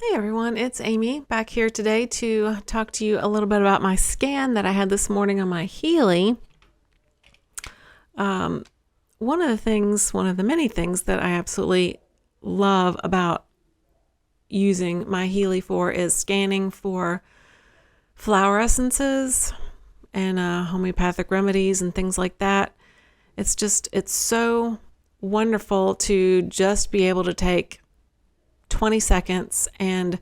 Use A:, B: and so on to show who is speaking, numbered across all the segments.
A: Hey everyone, it's Amy back here today to talk to you a little bit about my scan that I had this morning on my Healy. One of the many things that I absolutely love about using my Healy for is scanning for flower essences and homeopathic remedies and things like that. It's so wonderful to just be able to take 20 seconds and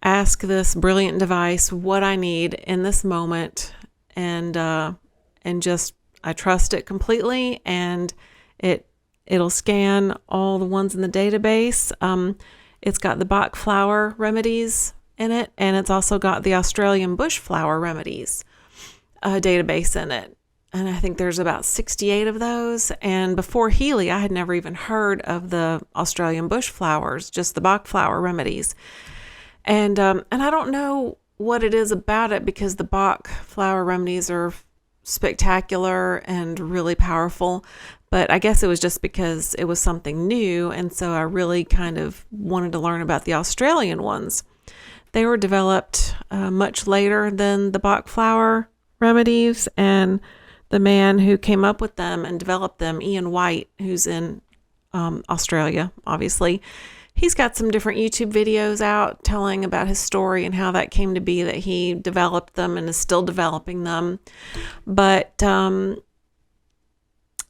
A: ask this brilliant device what I need in this moment, and just I trust it completely, and it'll scan all the ones in the database. It's got the Bach flower remedies in it, and it's also got the Australian bush flower remedies database in it. And I think there's about 68 of those. And before Healy, I had never even heard of the Australian bush flowers, just the Bach flower remedies. And I don't know what it is about it, because the Bach flower remedies are spectacular and really powerful. But I guess it was just because it was something new. And so I really kind of wanted to learn about the Australian ones. They were developed much later than the Bach flower remedies. And the man who came up with them and developed them, Ian White, who's in Australia, obviously, he's got some different YouTube videos out telling about his story and how that came to be that he developed them and is still developing them. But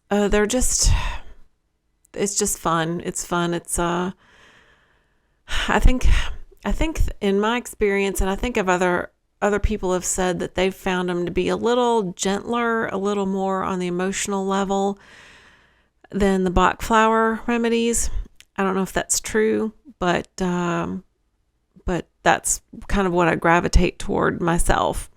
A: it's just fun. It's fun. I think in my experience, and I think of other people have said that they've found them to be a little gentler, a little more on the emotional level than the Bach flower remedies. I don't know if that's true, but that's kind of what I gravitate toward myself.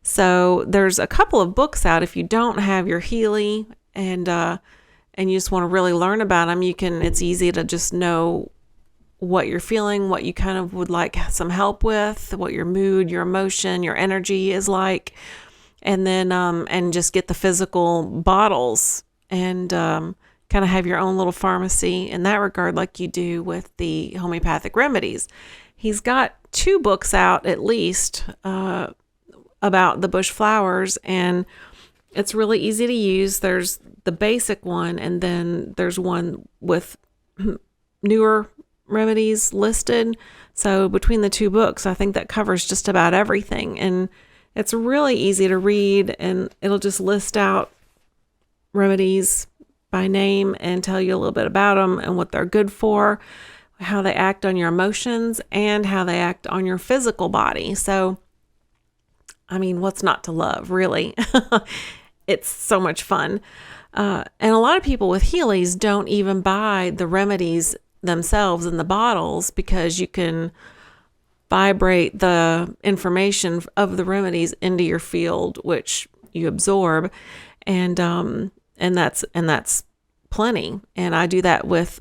A: So there's a couple of books out. If you don't have your Healy and you just want to really learn about them, it's easy to just know what you're feeling, what you kind of would like some help with, what your mood, your emotion, your energy is like, and then and just get the physical bottles and kind of have your own little pharmacy in that regard, like you do with the homeopathic remedies. He's got 2 books out at least about the bush flowers, and it's really easy to use. There's the basic one, and then there's one with newer remedies listed. So between the 2 books, I think that covers just about everything, and it's really easy to read, and it'll just list out remedies by name and tell you a little bit about them and what they're good for, how they act on your emotions, and how they act on your physical body. So I mean, what's not to love, really? It's so much fun. And a lot of people with Healys don't even buy the remedies themselves in the bottles, because you can vibrate the information of the remedies into your field, which you absorb, and that's plenty. And I do that with,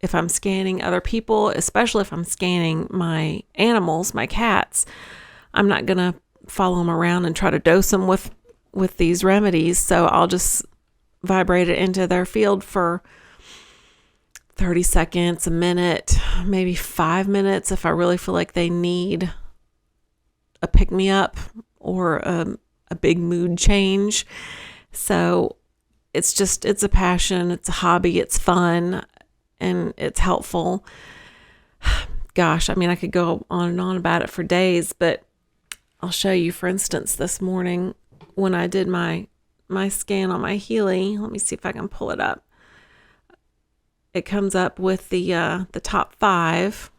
A: if I'm scanning other people, especially if I'm scanning my animals, my cats. I'm not gonna follow them around and try to dose them with these remedies, so I'll just vibrate it into their field for 30 seconds, a minute, maybe 5 minutes if I really feel like they need a pick-me-up or a big mood change. So it's a passion, it's a hobby, it's fun, and it's helpful. Gosh, I mean, I could go on and on about it for days, but I'll show you, for instance, this morning when I did my scan on my Healy. Let me see if I can pull it up. It comes up with the top 5.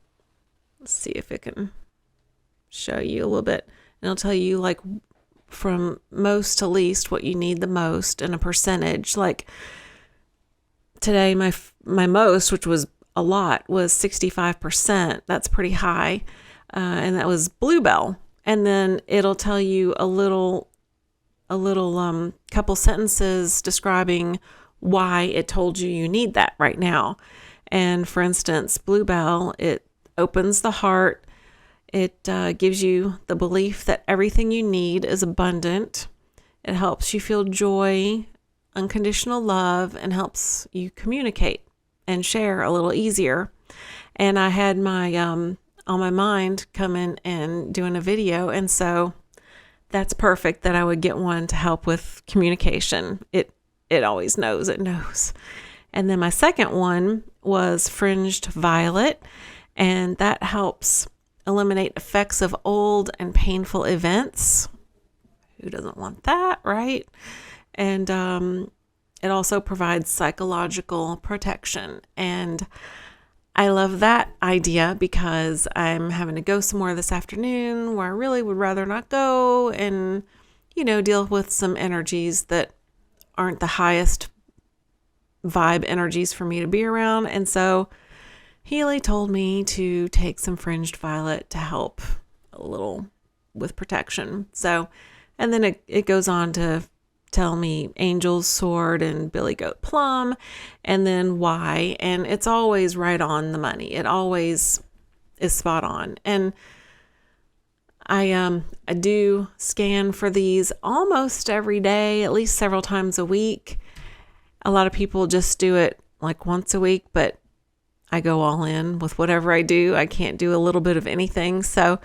A: Let's see if it can show you a little bit. And it'll tell you, like, from most to least, what you need the most in a percentage. Like today, my most, which was a lot, was 65%. That's pretty high. And that was bluebell. And then it'll tell you a little couple sentences describing why it told you need that right now. And for instance, bluebell, it opens the heart. It gives you the belief that everything you need is abundant. It helps you feel joy, unconditional love, and helps you communicate and share a little easier. And I had my on my mind coming and doing a video. And so that's perfect that I would get one to help with communication. It always knows, it knows. And then my second one was fringed violet, and that helps eliminate effects of old and painful events. Who doesn't want that, right? And it also provides psychological protection. And I love that idea because I'm having to go somewhere this afternoon where I really would rather not go and, deal with some energies that aren't the highest vibe energies for me to be around. And so Healy told me to take some fringed violet to help a little with protection. So, and then it goes on to tell me angel's sword and billy goat plum, and then why. And it's always right on the money. It always is spot on. And I do scan for these almost every day, at least several times a week. A lot of people just do it like once a week, but I go all in with whatever I do. I can't do a little bit of anything. So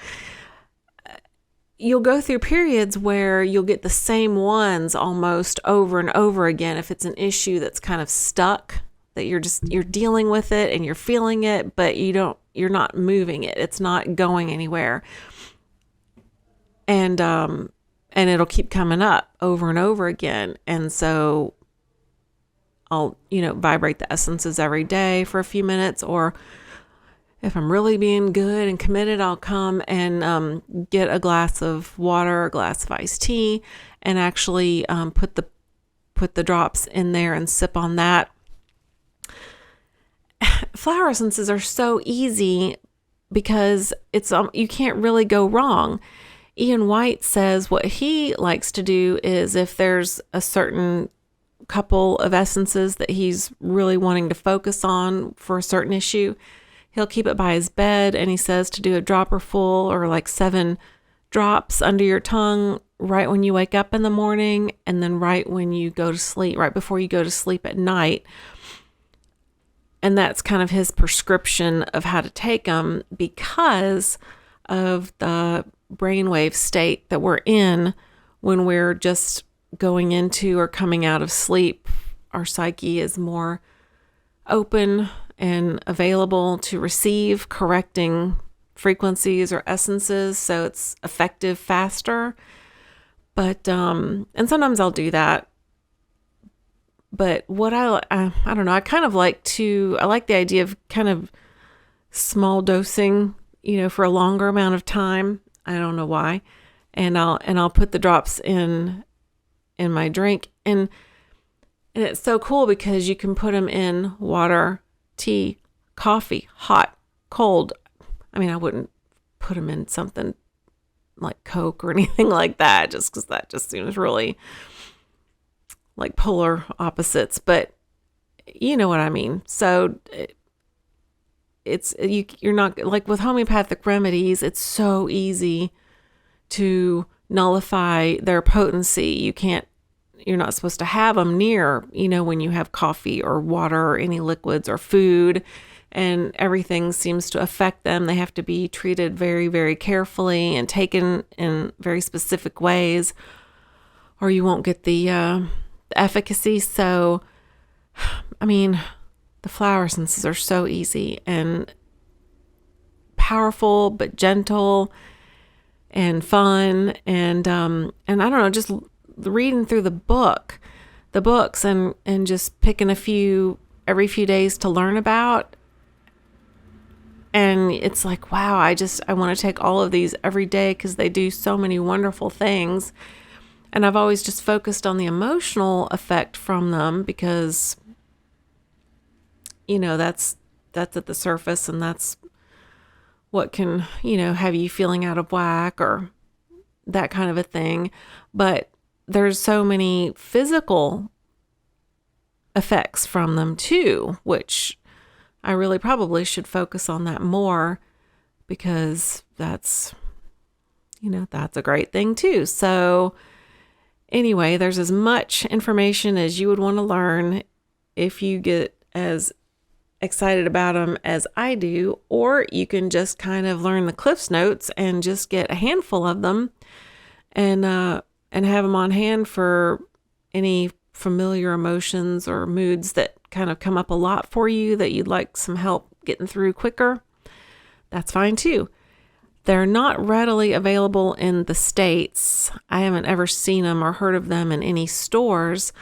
A: you'll go through periods where you'll get the same ones almost over and over again. If it's an issue that's kind of stuck, that you're dealing with it and you're feeling it, but you're not moving it. It's not going anywhere. And it'll keep coming up over and over again. And so I'll, vibrate the essences every day for a few minutes, or if I'm really being good and committed, I'll come and get a glass of water, a glass of iced tea, and actually put the drops in there and sip on that. Flower essences are so easy because it's you can't really go wrong. Ian White says what he likes to do is if there's a certain couple of essences that he's really wanting to focus on for a certain issue, he'll keep it by his bed, and he says to do a dropper full or like 7 drops under your tongue right when you wake up in the morning, and then right when you go to sleep, right before you go to sleep at night. And that's kind of his prescription of how to take them because of the brainwave state that we're in when we're just going into or coming out of sleep. Our psyche is more open and available to receive correcting frequencies or essences, so it's effective faster. But and sometimes I'll do that. But what I don't know, I like the idea of kind of small dosing, for a longer amount of time. I don't know why. And I'll put the drops in my drink, and it's so cool because you can put them in water, tea, coffee, hot, cold. I mean, I wouldn't put them in something like Coke or anything like that, just because that just seems really like polar opposites, but you know what I mean. So you're not like with homeopathic remedies. It's so easy to nullify their potency. You're not supposed to have them near, when you have coffee or water or any liquids or food, and everything seems to affect them. They have to be treated very, very carefully and taken in very specific ways, or you won't get the efficacy. So, I mean, the flower essences are so easy and powerful, but gentle and fun. And I don't know, just reading through the books and just picking a few every few days to learn about. And it's like, wow, I want to take all of these every day because they do so many wonderful things. And I've always just focused on the emotional effect from them because, that's at the surface, and that's what can, have you feeling out of whack or that kind of a thing. But there's so many physical effects from them too, which I really probably should focus on that more because that's a great thing too. So anyway, there's as much information as you would want to learn if you get as excited about them as I do, or you can just kind of learn the Cliff's Notes and just get a handful of them and have them on hand for any familiar emotions or moods that kind of come up a lot for you that you'd like some help getting through quicker. That's fine too. They're not readily available in the States. I haven't ever seen them or heard of them in any stores,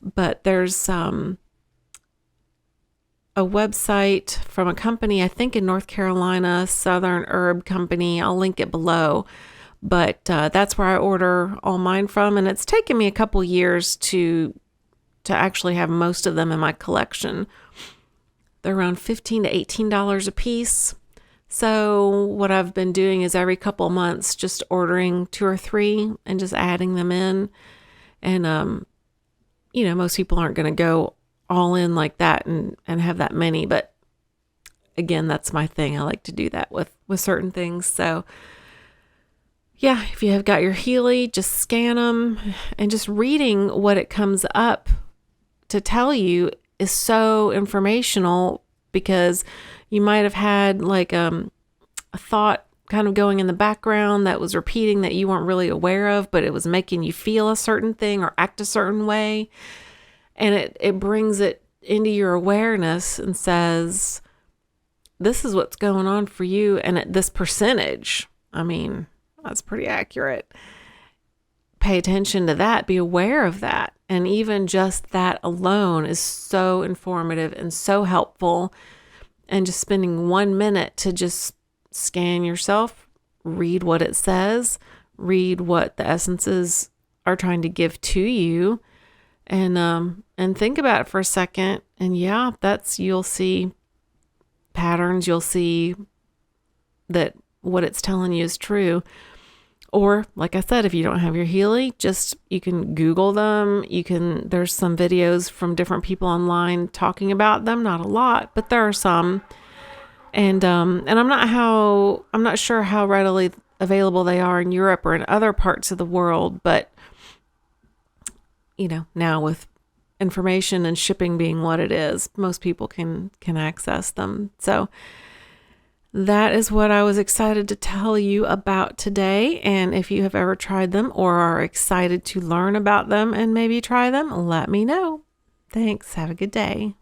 A: but there's a website from a company, I think in North Carolina, Southern Herb Company. I'll link it below. But that's where I order all mine from, and it's taken me a couple years to actually have most of them in my collection. They're around $15 to $18 a piece. So what I've been doing is every couple of months just ordering 2 or 3 and just adding them in. And most people aren't going to go all in like that and have that many, but again, that's my thing. I like to do that with certain things. So yeah, if you have got your Healy, just scan them, and just reading what it comes up to tell you is so informational, because you might have had like a thought kind of going in the background that was repeating that you weren't really aware of, but it was making you feel a certain thing or act a certain way. And it brings it into your awareness and says, this is what's going on for you. And at this percentage, I mean, that's pretty accurate. Pay attention to that. Be aware of that. And even just that alone is so informative and so helpful. And just spending 1 minute to just scan yourself, read what it says, read what the essences are trying to give to you, and think about it for a second. And yeah, you'll see patterns. You'll see that what it's telling you is true. Or, like I said, if you don't have your Healy, you can Google them. There's some videos from different people online talking about them. Not a lot, but there are some. And I'm not sure how readily available they are in Europe or in other parts of the world, but now with information and shipping being what it is, most people can access them. So that is what I was excited to tell you about today. And if you have ever tried them or are excited to learn about them and maybe try them, let me know. Thanks. Have a good day.